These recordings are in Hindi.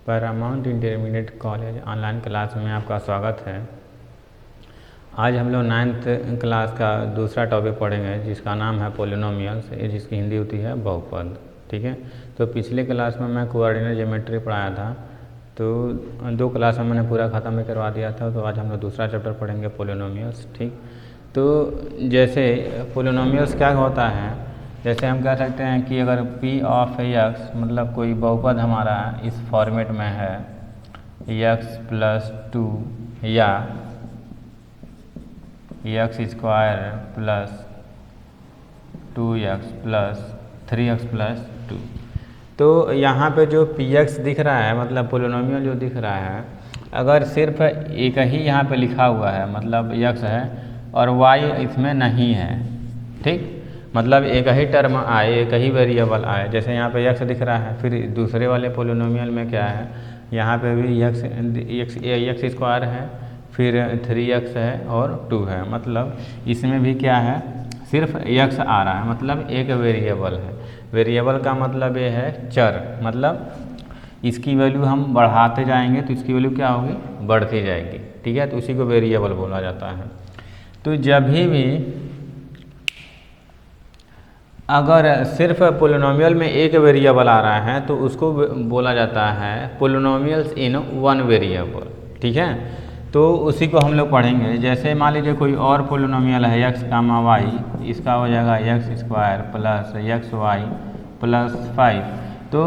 Paramount intermediate college online class में आपका स्वागत है। आज हम लोग 9th क्लास का दूसरा टॉपिक पढ़ेंगे जिसका नाम है पोलिनोमियल्स, जिसकी हिंदी होती है बहुपद। ठीक है, तो पिछले क्लास में मैं कोऑर्डिनेट ज्योमेट्री पढ़ाया था, तो 2 क्लास में मैंने पूरा ख़त्म भी करवा दिया था। तो आज हम लोग दूसरा चैप्टर पढ़ेंगे पोलिनोमियल्स। ठीक, तो जैसे पोलिनोमियल्स क्या होता है, जैसे हम कह सकते हैं कि अगर p ऑफ x मतलब कोई बहुपद हमारा इस फॉर्मेट में है x प्लस 2 या x square plus 2x plus 3x plus 2। तो यहाँ पे जो px दिख रहा है मतलब पोलिनोमियल जो दिख रहा है, अगर सिर्फ एक ही यहाँ पे लिखा हुआ है मतलब x है और y इसमें नहीं है, ठीक, मतलब एक ही टर्म आए, एक ही वेरिएबल आए। जैसे यहाँ पे x दिख रहा है, फिर दूसरे वाले पोलिनोमियल में क्या है, यहाँ पे भी x स्क्वायर है, फिर 3x है और 2 है। मतलब इसमें भी क्या है, सिर्फ x आ रहा है, मतलब एक वेरिएबल है। वेरिएबल का मतलब ये है चर, मतलब इसकी वैल्यू हम बढ़ाते जाएंगे तो इसकी वैल्यू क्या होगी, बढ़ती जाएगी। ठीक है, तो उसी को वेरिएबल बोला जाता है। तो जब भी अगर सिर्फ पोलिनोमियल में एक वेरिएबल आ रहा है तो उसको बोला जाता है पोलिनोमियल्स इन वन वेरिएबल। ठीक है, तो उसी को हम लोग पढ़ेंगे। जैसे मान लीजिए कोई और पोलिनोमियल है x, y, इसका हो जाएगा x square plus xy plus 5। तो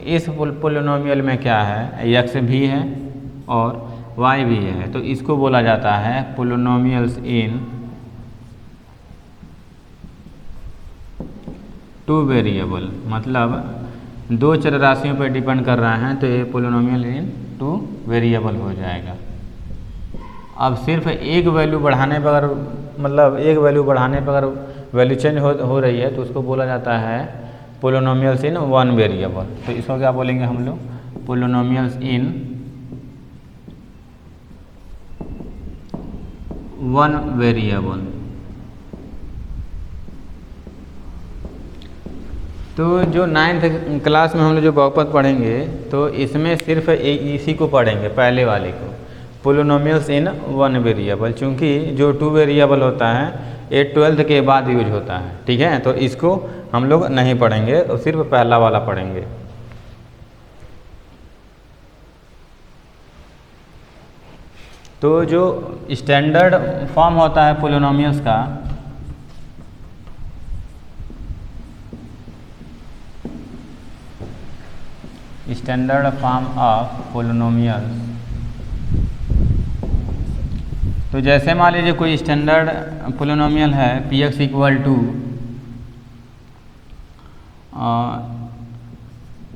इस पोलिनोमियल में क्या है, x भी है और y भी है, तो इसको बोला जाता है पोलिनोमियल्स इन 2 वेरिएबल। मतलब 2 चर राशियों पर डिपेंड कर रहा है, तो ये पोलिनोमियल इन 2 वेरिएबल हो जाएगा। अब सिर्फ एक वैल्यू बढ़ाने पर अगर मतलब एक वैल्यू बढ़ाने पर अगर वैल्यू चेंज हो रही है तो उसको बोला जाता है पोलिनोमियल्स इन 1 वेरिएबल। तो इसको क्या बोलेंगे हम लोग, पोलिनोमियल्स इन 1 वेरिएबल। तो जो 9th क्लास में हम लोग जो बहुपद पढ़ेंगे तो इसमें सिर्फ इसी को पढ़ेंगे, पहले वाले को, पोलिनोमियल्स इन 1 वेरिएबल। चूँकि जो 2 वेरिएबल होता है ये 12th के बाद यूज होता है। ठीक है, तो इसको हम लोग नहीं पढ़ेंगे और सिर्फ पहला वाला पढ़ेंगे। तो जो स्टैंडर्ड फॉर्म होता है पोलिनोमियल्स का, स्टैंडर्ड फॉर्म ऑफ पोलिनोमियल्स, तो जैसे मान लीजिए कोई स्टैंडर्ड पोलिनोमियल है px equal to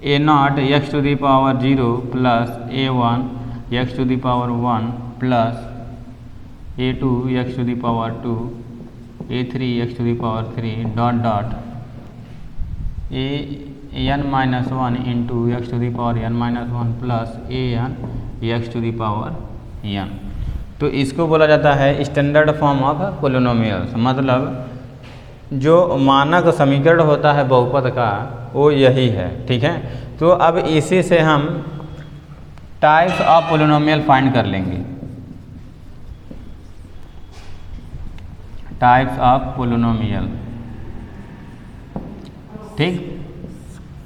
a0 x to the power 0 plus a1 x to the power 1 plus a2 x to the power 2 a3 x to the power 3 dot dot an-1 into x to the power n-1 plus an x to the power n। तो इसको बोला जाता है स्टैंडर्ड फॉर्म ऑफ पोलिनोमियल्स। मतलब जो मानक समीकरण होता है बहुपद का वो यही है। ठीक है, तो अब इसी से हम टाइप्स ऑफ पोलिनोमियल फाइंड कर लेंगे। टाइप्स ऑफ पोलिनोमियल, ठीक,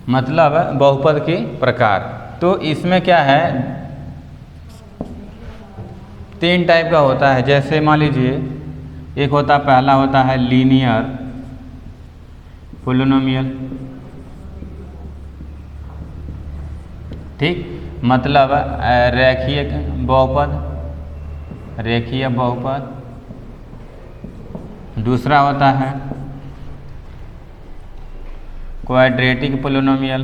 मतलब बहुपद के प्रकार। तो इसमें क्या है, 3 टाइप का होता है। जैसे मान लीजिए एक होता, पहला होता है लीनियर पोलिनोमियल, ठीक, मतलब रेखीय बहुपद, रेखीय बहुपद। दूसरा होता है क्वाड्रेटिक पोलिनोमियल,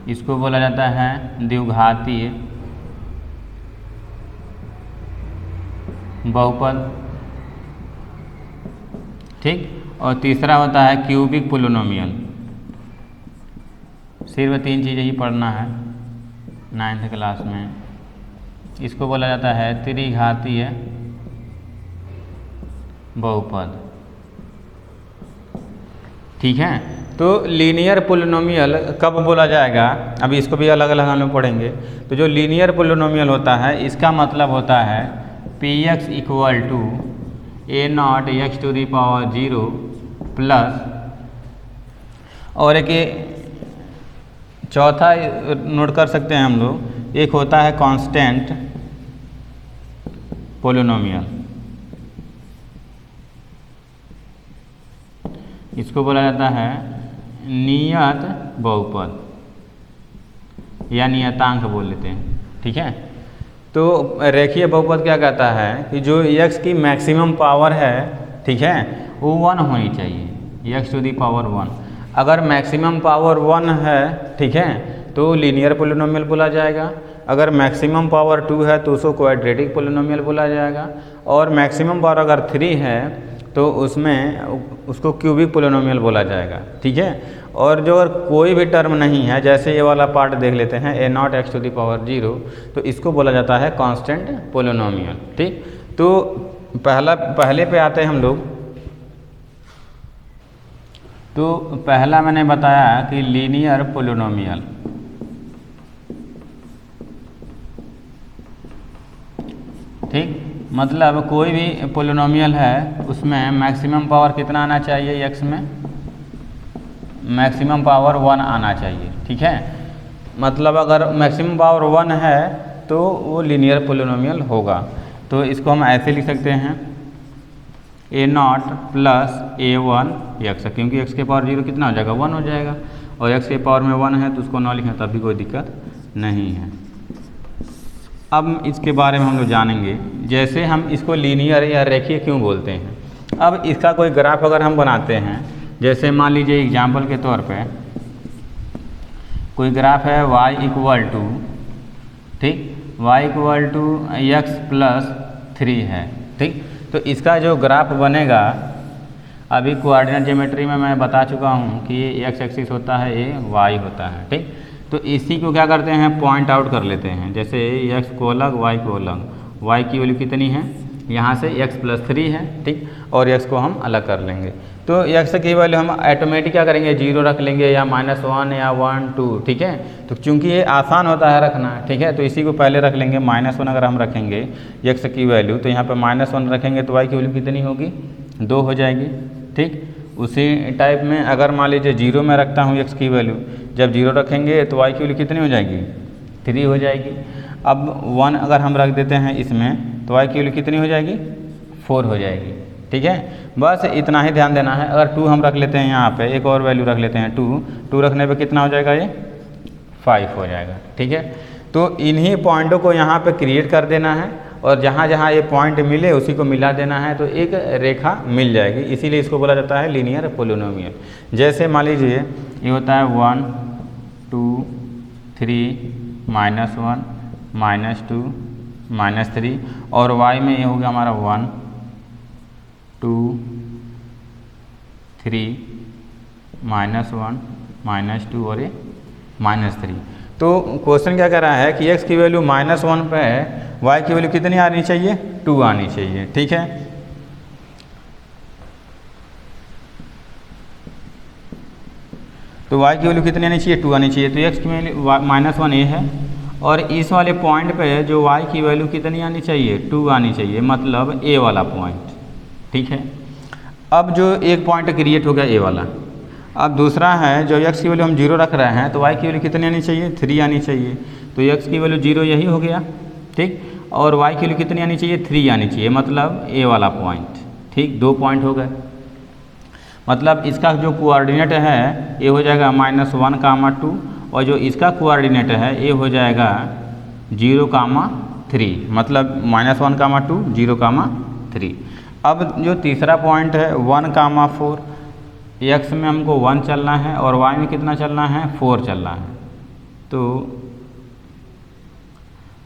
इसको बोला जाता है द्विघातीय बहुपद, ठीक। और तीसरा होता है क्यूबिक पोलिनोमियल। सिर्फ 3 चीज़ें ही पढ़ना है 9th क्लास में। इसको बोला जाता है त्रिघातीय बहुपद, ठीक है। तो लीनियर पोलिनोमियल कब बोला जाएगा, अभी इसको भी अलग अलग हम लोग पढ़ेंगे। तो जो लीनियर पोलिनोमियल होता है इसका मतलब होता है P X equal to A not x to the power 0 plus, और एक चौथा नोट कर सकते हैं हम लोग, एक होता है कांस्टेंट पोलिनोमियल, इसको बोला जाता है नियत बहुपद या नियतांक बोल लेते हैं। ठीक है। तो रेखीय बहुपद क्या कहता है कि जो x की मैक्सिमम पावर है, ठीक है, वो 1 होनी चाहिए, x टू दी पावर 1। अगर मैक्सिमम पावर 1 है, ठीक है, तो लीनियर पोलिनोमियल बोला जाएगा। अगर मैक्सिमम पावर 2 है तो उसको क्वाड्रेटिक पोलिनोमियल बोला जाएगा। और मैक्सिमम पावर अगर 3 है तो उसमें उसको क्यूबिक पोलिनोमियल बोला जाएगा। ठीक है। और जो अगर कोई भी टर्म नहीं है, जैसे ये वाला पार्ट देख लेते हैं a not x to the power 0, तो इसको बोला जाता है कांस्टेंट पोलिनोमियल। ठीक। तो पहले पे आते हैं हम लोग। तो पहला मैंने बताया कि लीनियर पोलिनोमियल, ठीक, मतलब कोई भी पोलिनोमियल है उसमें मैक्सिमम पावर कितना आना चाहिए, x में मैक्सिमम पावर 1 आना चाहिए। ठीक है। मतलब अगर मैक्सिमम पावर 1 है तो वो लीनियर पोलिनोमियल होगा। तो इसको हम ऐसे लिख सकते हैं a not plus a1 x, क्योंकि x के पावर 0 कितना हो जाएगा, 1 हो जाएगा, और x के पावर में 1 है तो उसको ना लिखें तब भी कोई दिक्कत नहीं है। अब इसके बारे में हम लोग जानेंगे, जैसे हम इसको लीनियर या रेखीय क्यों बोलते हैं। अब इसका कोई ग्राफ अगर हम बनाते हैं, जैसे मान लीजिए एग्जाम्पल के तौर पे कोई ग्राफ है y इक्वल टू, ठीक, y equal to X plus 3 है। ठीक। तो इसका जो ग्राफ बनेगा, अभी कोऑर्डिनेट ज्योमेट्री में मैं बता चुका हूँ कि ये x एक्सिस होता है, ये y होता है। ठीक। तो इसी को क्या करते हैं, पॉइंट आउट कर लेते हैं। जैसे x को अलग, y को अलग, y की वैल्यू कितनी है, यहाँ से x प्लस 3 है। ठीक। और x को हम अलग कर लेंगे। तो x की वैल्यू हम ऑटोमेटिक क्या करेंगे, 0 रख लेंगे या -1 या 1 2। ठीक है। तो चूंकि ये आसान होता है रखना, ठीक है, तो इसी को पहले रख लेंगे। -1 अगर हम रखेंगे x की वैल्यू, तो यहाँ पर -1 रखेंगे तो y की वैल्यू कितनी होगी, 2 हो जाएगी। ठीक। उसी टाइप में अगर मान लीजिए 0 में रखता हूँ x की वैल्यू, जब 0 रखेंगे तो y की वैल्यू कितनी हो जाएगी, 3 हो जाएगी। अब 1 अगर हम रख देते हैं इसमें तो y की वैल्यू कितनी हो जाएगी, 4 हो जाएगी। ठीक है। बस इतना ही ध्यान देना है। अगर 2 हम रख लेते हैं यहाँ पे, एक और वैल्यू रख लेते हैं 2 रखने पे कितना हो जाएगा, ये 5 हो जाएगा। ठीक है। तो इन्हीं पॉइंटों को यहाँ पे क्रिएट कर देना है, और जहाँ जहाँ ये पॉइंट मिले उसी को मिला देना है, तो एक रेखा मिल जाएगी। इसीलिए इसको बोला जाता है लीनियर पोलिनोमियल। जैसे मान लीजिए ये होता है 1 2 3 -1 -2 -3, और y में ये हो गया हमारा 1 2 3 -1 -2 और ये -3। तो क्वेश्चन क्या कह रहा है कि x की वैल्यू -1 पे है, y की वैल्यू कितनी आनी चाहिए, 2 आनी चाहिए। ठीक है। तो y की वैल्यू कितनी आनी चाहिए, 2 आनी चाहिए। तो x की वैल्यू -1 ये है, और इस वाले पॉइंट पे जो y की वैल्यू कितनी आनी चाहिए, 2 आनी चाहिए, मतलब a वाला पॉइंट। ठीक है। अब जो एक पॉइंट क्रिएट हो गया a वाला, अब दूसरा है जो x की वैल्यू हम 0 रख रहे हैं, तो y की वैल्यू कितनी आनी चाहिए, 3 आनी चाहिए। तो x की वैल्यू 0 यही हो गया। ठीक। और y की वैल्यू कितनी आनी चाहिए, 3 आनी चाहिए, मतलब a वाला पॉइंट। ठीक। 2 पॉइंट हो गए। मतलब इसका जो कोऑर्डिनेट है ये हो जाएगा -1, 2, और जो इसका कोऑर्डिनेट है ये हो जाएगा 0, 3, मतलब -1, 2, 0, 3। अब जो तीसरा पॉइंट है 1, 4, x में हमको 1 चलना है और y में कितना चलना है, 4 चलना है।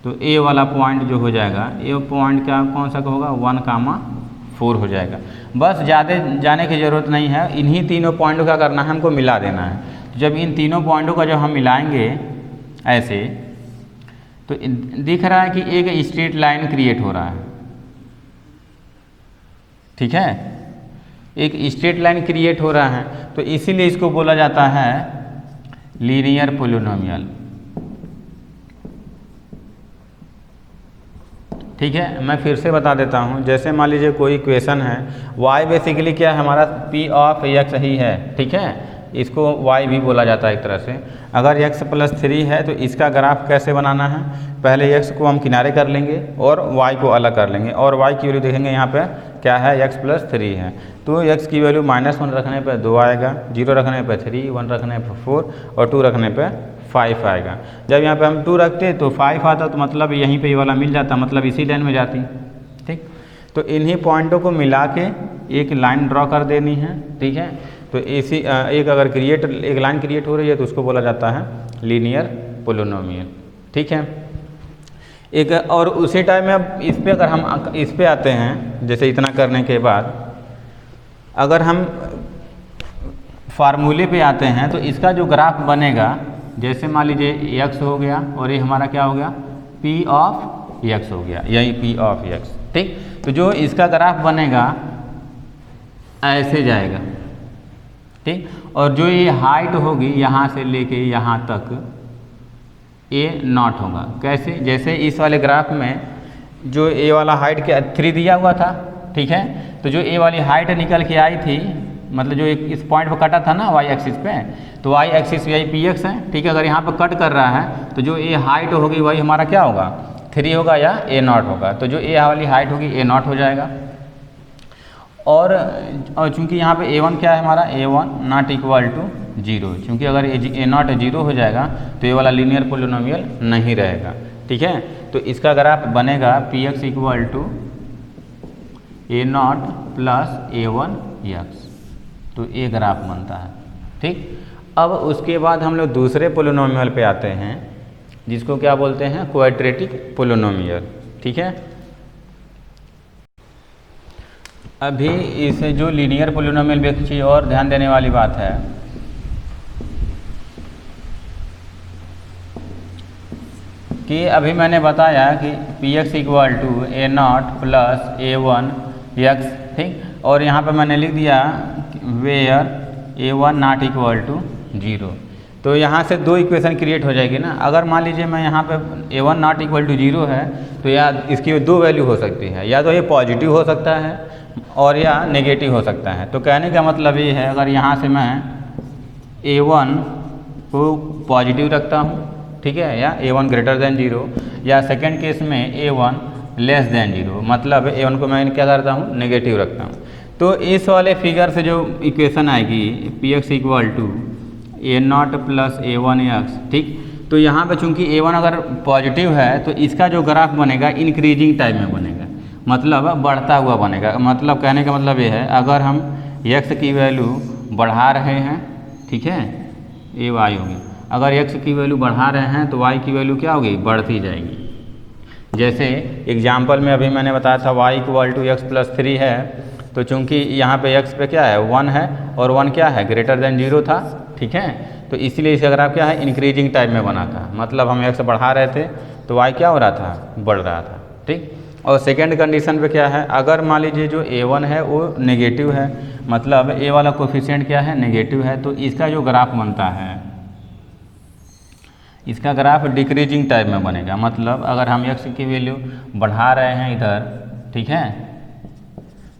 तो a वाला पॉइंट जो हो जाएगा, ये पॉइंट क्या कौन सा होगा, 1, 4 हो जाएगा। बस ज़्यादा जाने की ज़रूरत नहीं है, इन्हीं तीनों पॉइंटों का करना है, हमको मिला देना है। तो जब इन तीनों पॉइंटों का जब हम मिलाएंगे ऐसे, तो दिख रहा है कि एक स्ट्रेट लाइन क्रिएट हो रहा है। ठीक है। एक स्ट्रेट लाइन क्रिएट हो रहा है, तो इसीलिए इसको बोला जाता है लीनियर पोलिनोमियल। ठीक है, मैं फिर से बता देता हूँ। जैसे मान लीजिए कोई इक्वेशन है, y बेसिकली क्या है हमारा p ऑफ x ही है। ठीक है, इसको y भी बोला जाता है एक तरह से। अगर x प्लस 3 है तो इसका ग्राफ कैसे बनाना है, पहले x को हम किनारे कर लेंगे और y को अलग कर लेंगे, और y की वैल्यू देखेंगे यहाँ पे क्या है, x प्लस 3 है, तो x की वैल्यू -1 रखने पे 2 आएगा, 0 रखने पे 3, 1 रखने पे 4 और 2 रखने पे 5 आएगा। जब यहाँ पे हम 2 रखते तो 5 आता, तो मतलब यहीं पे ये वाला मिल जाता, मतलब इसी लाइन में जाती। ठीक, तो इन्हीं पॉइंटों को मिला के एक लाइन ड्रॉ कर देनी है। ठीक है, तो इसी एक अगर एक लाइन क्रिएट हो रही है तो उसको बोला जाता है लीनियर पोलिनोमियल। ठीक है, एक और उसी टाइम में अब इस पे अगर हम इस पे आते हैं, जैसे इतना करने के बाद अगर हम फार्मूले पे आते हैं तो इसका जो ग्राफ बनेगा, जैसे मान लीजिए x हो गया और ये हमारा क्या हो गया, p ऑफ x हो गया, यही p ऑफ x। ठीक, तो जो इसका ग्राफ बनेगा ऐसे जाएगा। ठीक, और जो ये हाइट होगी यहाँ से लेके यहाँ तक a0 होगा। कैसे, जैसे इस वाले ग्राफ में जो a वाला हाइट के 3 दिया हुआ था। ठीक है, तो जो a वाली हाइट निकल के आई थी, मतलब जो एक इस पॉइंट पर कटा था ना y एक्सिस पे, तो y एक्सिस यही px है। ठीक है, अगर यहाँ पर कट कर रहा है तो जो a हाइट होगी वही हमारा क्या होगा, 3 होगा या a0 होगा, तो जो a वाली हाइट होगी a0 हो जाएगा। और चूंकि यहाँ पे a1 क्या है हमारा, a1 नॉट इक्वल टू 0, चूँकि अगर a0 0 हो जाएगा तो ये वाला लीनियर पोलिनोमियल नहीं रहेगा। ठीक है, तो इसका ग्राफ बनेगा px equal to a0 plus a1x, तो ये ग्राफ बनता है। ठीक, अब उसके बाद हम लोग दूसरे पोलिनोमियल पे आते हैं जिसको क्या बोलते हैं, क्वाड्रेटिक पोलिनोमियल। ठीक है, अभी इस जो लीनियर पोलिनोमियल में एक चीज़ और ध्यान देने वाली बात है कि अभी मैंने बताया कि px equal to a0 plus a1x। ठीक, और यहाँ पे मैंने लिख दिया where a1 not equal to 0, तो यहाँ से दो इक्वेशन क्रिएट हो जाएगी ना। अगर मान लीजिए मैं यहाँ पे a1 नॉट इक्वल टू 0 है तो या इसकी दो वैल्यू हो सकती है, या तो ये पॉजिटिव हो सकता है और या नेगेटिव हो सकता है। तो कहने का मतलब ये है, अगर यहाँ से मैं a1 को पॉजिटिव रखता हूँ, ठीक है, या a1 ग्रेटर देन 0, या सेकेंड केस में a1 लेस देन 0, मतलब a1 को मैं क्या करता हूँ, नेगेटिव रखता हूँ। तो इस वाले फिगर से जो इक्वेशन आएगी px equal to a0 plus a1x। ठीक, तो यहाँ पे चूंकि a1 अगर पॉजिटिव है तो इसका जो ग्राफ बनेगा इंक्रीजिंग टाइप में बनेगा, मतलब बढ़ता हुआ बनेगा। मतलब कहने का मतलब ये है, अगर हम x की वैल्यू बढ़ा रहे हैं, ठीक है, ये y होगी, अगर x की वैल्यू बढ़ा रहे हैं तो y की वैल्यू क्या होगी, बढ़ती जाएगी। जैसे एग्जाम्पल में अभी मैंने बताया था y equal to x plus 3 है, तो चूंकि यहाँ पे x पे क्या है, 1 है, और 1 क्या है, ग्रेटर देन 0 था। ठीक है, तो इसलिए इसका ग्राफ क्या है, इंक्रीजिंग टाइप में बना था, मतलब हम x बढ़ा रहे थे तो y क्या हो रहा था, बढ़ रहा था। ठीक, और सेकेंड कंडीशन पे क्या है, अगर मान लीजिए जो a1 है वो नेगेटिव है, मतलब a वाला कोफिशिएंट क्या है, नेगेटिव है, तो इसका जो ग्राफ बनता है, इसका ग्राफ डिक्रीजिंग टाइप में बनेगा। मतलब अगर हम x की वैल्यू बढ़ा रहे हैं इधर, ठीक है,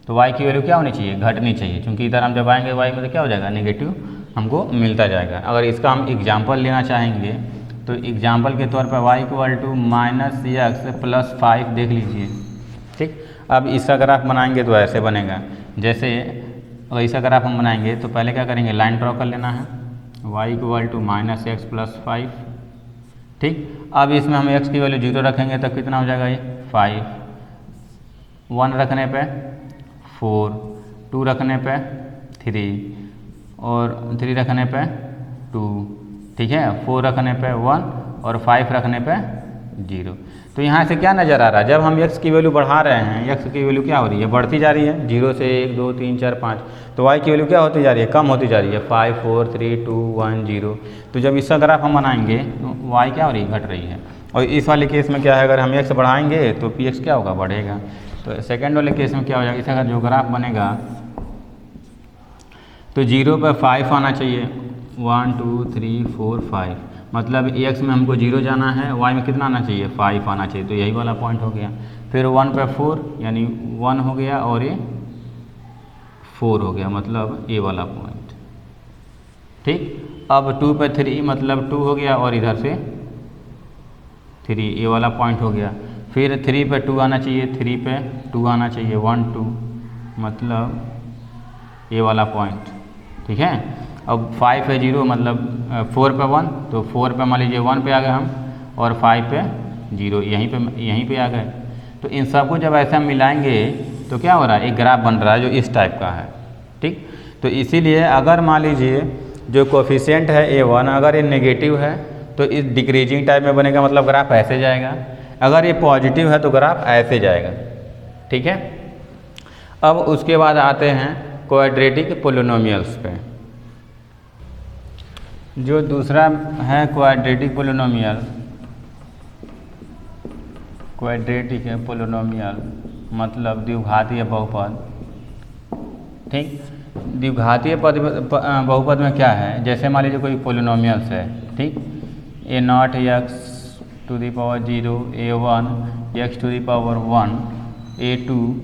तो y की वैल्यू क्या होनी चाहिए, घटनी चाहिए, क्योंकि इधर हम जब आएंगे y में तो क्या हो जाएगा, नेगेटिव हमको मिलता जाएगा। अगर इसका हम एग्जाम्पल लेना चाहेंगे तो एग्जाम्पल के तौर पर y equal to -x plus 5 देख लीजिए। ठीक, अब इसका ग्राफ बनाएंगे तो ऐसे बनेगा। जैसे अगर इसका ग्राफ हम बनाएंगे तो पहले क्या करेंगे, लाइन ड्रॉ कर लेना है, y equal to -x plus 5। ठीक, अब इसमें हम x की वैल्यू 0 रखेंगे तो कितना हो जाएगा, ये 5, 1 रखने पे 4, 2 रखने पे 3, और 3 रखने पे 2, ठीक है, 4 रखने पे 1 और 5 रखने पे 0। तो यहाँ से क्या नज़र आ रहा है, जब हम x की वैल्यू बढ़ा रहे हैं, x की वैल्यू क्या हो रही है, बढ़ती जा रही है, 0 से 1 2 3 4 5, तो y की वैल्यू क्या होती जा रही है, कम होती जा रही है, 5 4 3 2 1 0। तो जब इसका ग्राफ हम बनाएंगे तो y क्या हो रही है, घट रही है। और इस वाले केस में क्या है, अगर हम x बढ़ाएंगे तो px क्या होगा, बढ़ेगा। तो सेकेंड वाले केस में क्या हो जाएगा, इसका जो ग्राफ बनेगा तो 0 पर 5 आना चाहिए, 1 2 3 4 5, मतलब x में हमको 0 जाना है, y में कितना आना चाहिए 5 आना चाहिए, तो यही वाला पॉइंट हो गया। फिर 1 पे 4 यानी 1 हो गया और ये 4 हो गया, मतलब ये वाला पॉइंट। ठीक, अब 2 पे 3 मतलब 2 हो गया और इधर से 3, ये वाला पॉइंट हो गया। फिर 3 पे 2 आना चाहिए, 3 पे 2 आना चाहिए, 1 2 मतलब ये वाला पॉइंट। ठीक है, अब 5 पे 0 मतलब 4 पे 1, तो 4 पे मान लीजिए 1 पे आ गए हम, और 5 पे 0 यहीं पे आ गए। तो इन सबको जब ऐसा मिलाएंगे तो क्या हो रहा है, एक ग्राफ बन रहा है जो इस टाइप का है। ठीक, तो इसीलिए अगर मान लीजिए जो कोफिशिएंट है A1 अगर ये नेगेटिव है तो इस डिक्रीजिंग टाइप में बनेगा, मतलब ग्राफ ऐसे जाएगा। अगर ये पॉजिटिव है तो ग्राफ ऐसे जाएगा। ठीक है, अब उसके बाद आते हैं क्वाड्रेटिक पोलिनोमियल्स पे। जो दूसरा है क्वाड्रेटिक पोलिनोमियल, क्वाड्रेटिक पोलिनोमियल मतलब द्विघातीय बहुपद। ठीक, द्विघातीय बहुपद में क्या है, जैसे मान लीजिए कोई पोलिनोमियल्स है। ठीक, a0 x to the power 0, a1 x to the power 1, a2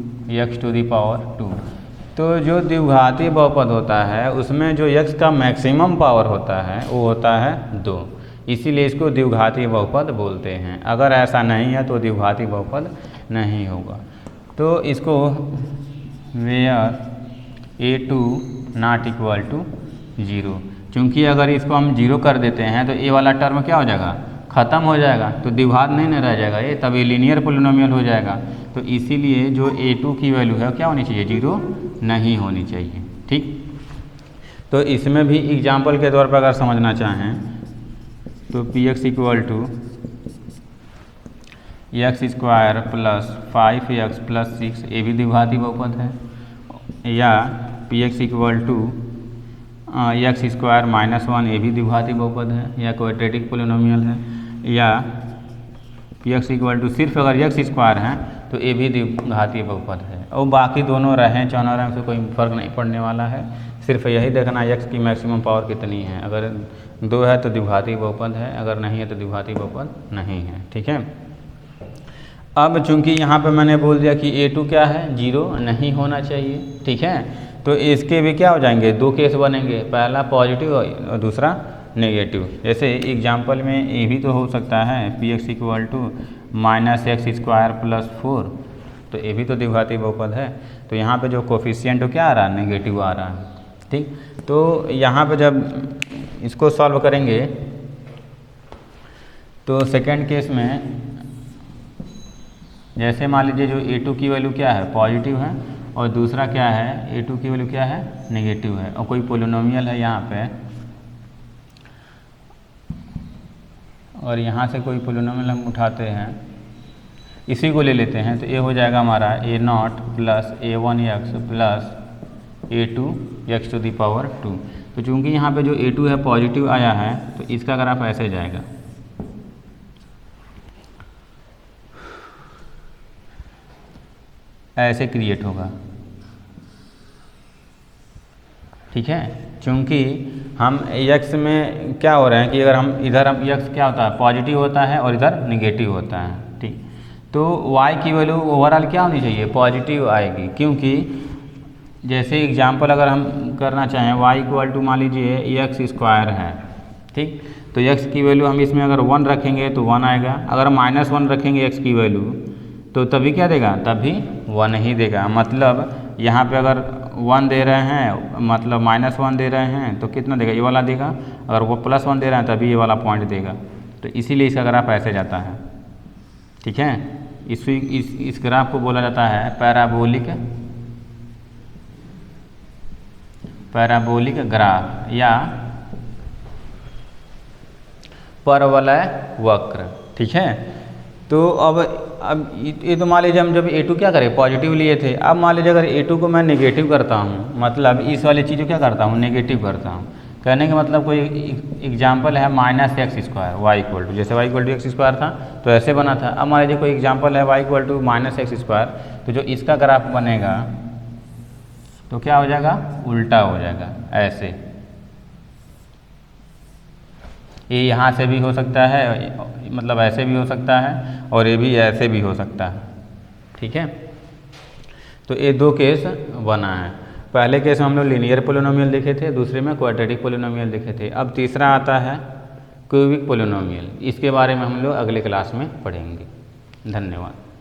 x to the power 2। तो जो द्विघातीय बहुपद होता है उसमें जो x का मैक्सिमम पावर होता है वो होता है 2, इसीलिए इसको द्विघातीय बहुपद बोलते हैं। अगर ऐसा नहीं है तो द्विघातीय बहुपद नहीं होगा। तो इसको where a2 not equal to 0, चूँकि अगर इसको हम 0 कर देते हैं तो ये वाला टर्म क्या हो जाएगा, ख़त्म हो जाएगा, तो द्विघात नहीं न रह जाएगा ये, तभी लीनियर पोलिनोमियल हो जाएगा। तो इसीलिए जो a2 की वैल्यू है क्या होनी चाहिए, 0 नहीं होनी चाहिए। ठीक, तो इसमें भी एग्जाम्पल के तौर पर अगर समझना चाहें तो px equal to X square plus 5x plus 6 ये भी द्विघातीय बहुपद है, या px equal to X square minus 1 ये भी द्विघातीय बहुपद है या क्वाड्रेटिक पोलिनोमियल है, या px इक्वल टू सिर्फ अगर एक्स स्क्वायर है तो ये भी द्विघातीय बहुपद है। और बाकी दोनों रहें चारों रहें से कोई फर्क नहीं पड़ने वाला है, सिर्फ यही देखना x की मैक्सिमम पावर कितनी है। अगर 2 है तो द्विघातीय बहुपद है, अगर नहीं है तो द्विघातीय बहुपद नहीं है। ठीक है, अब चूंकि यहाँ पे मैंने बोल दिया कि a2 क्या है, 0 नहीं होना चाहिए। ठीक है, तो इसके भी क्या हो जाएंगे, 2 केस बनेंगे, पहला पॉजिटिव और दूसरा नेगेटिव। जैसे एग्जांपल में ये भी तो हो सकता है px equal to minus X square plus 4, तो ये भी तो द्विघातीय बहुपद है। तो यहाँ पे जो कोफिशिएंट क्या आ रहा है, नेगेटिव आ रहा है। ठीक, तो यहाँ पे जब इसको सॉल्व करेंगे तो सेकेंड केस में जैसे मान लीजिए जो a2 की वैल्यू क्या है, पॉजिटिव है, और दूसरा क्या है, a2 की वैल्यू क्या है, नेगेटिव है, और कोई पोलिनोमियल है यहाँ पे, और यहाँ से कोई पोलिनोमियल हम उठाते हैं, इसी को ले लेते हैं, तो ये हो जाएगा हमारा a0 plus a1x plus a2 x to the power 2। तो चूँकि यहाँ पे जो a2 है पॉजिटिव आया है तो इसका ग्राफ ऐसे जाएगा। ऐसे क्रिएट होगा। ठीक है, चूँकि हम x में क्या हो रहे हैं कि अगर हम इधर हम x क्या होता है, पॉजिटिव होता है और इधर निगेटिव होता है। ठीक, तो y की वैल्यू ओवरऑल क्या होनी चाहिए, पॉजिटिव आएगी, क्योंकि जैसे एग्जांपल अगर हम करना चाहें y इक्वल टू मान लीजिए एक्स स्क्वायर है। ठीक, तो x की वैल्यू हम इसमें अगर 1 रखेंगे तो 1 आएगा, अगर -1 रखेंगे x की वैल्यू तो तभी क्या देगा, तभी 1 ही देगा। मतलब यहाँ पे अगर 1 दे रहे हैं मतलब -1 दे रहे हैं तो कितना देगा, ये वाला देगा, अगर वो +1 दे रहे हैं तभी ये वाला पॉइंट देगा। तो इसीलिए इसका ग्राफ ऐसे जाता है। ठीक है, इस ग्राफ को बोला जाता है पैराबोलिक ग्राफ या परवलय वक्र। ठीक है, तो अब ये तो मान लीजिए हम जब a2 क्या करें, पॉजिटिव लिए थे, अब मान लीजिए अगर a2 को मैं नेगेटिव करता हूँ, मतलब इस वाली चीज़ को क्या करता हूँ, नेगेटिव करता हूँ। कहने का मतलब कोई एग्जाम्पल है -x square y equal to, जैसे y equal to X square था तो ऐसे बना था। अब मान लीजिए कोई एग्जाम्पल है y equal to -x square, तो जो इसका ग्राफ बनेगा तो क्या हो जाएगा, उल्टा हो जाएगा ऐसे। ये यहाँ से भी हो सकता है, मतलब ऐसे भी हो सकता है, और ये भी ऐसे भी हो सकता है। ठीक है, तो ये दो केस बना है। पहले केस में हम लोग लीनियर पोलिनोमियल देखे थे, दूसरे में क्वाड्रेटिक पोलिनोमियल देखे थे। अब तीसरा आता है क्यूबिक पोलिनोमियल। इसके बारे में हम लोग अगले क्लास में पढ़ेंगे। धन्यवाद।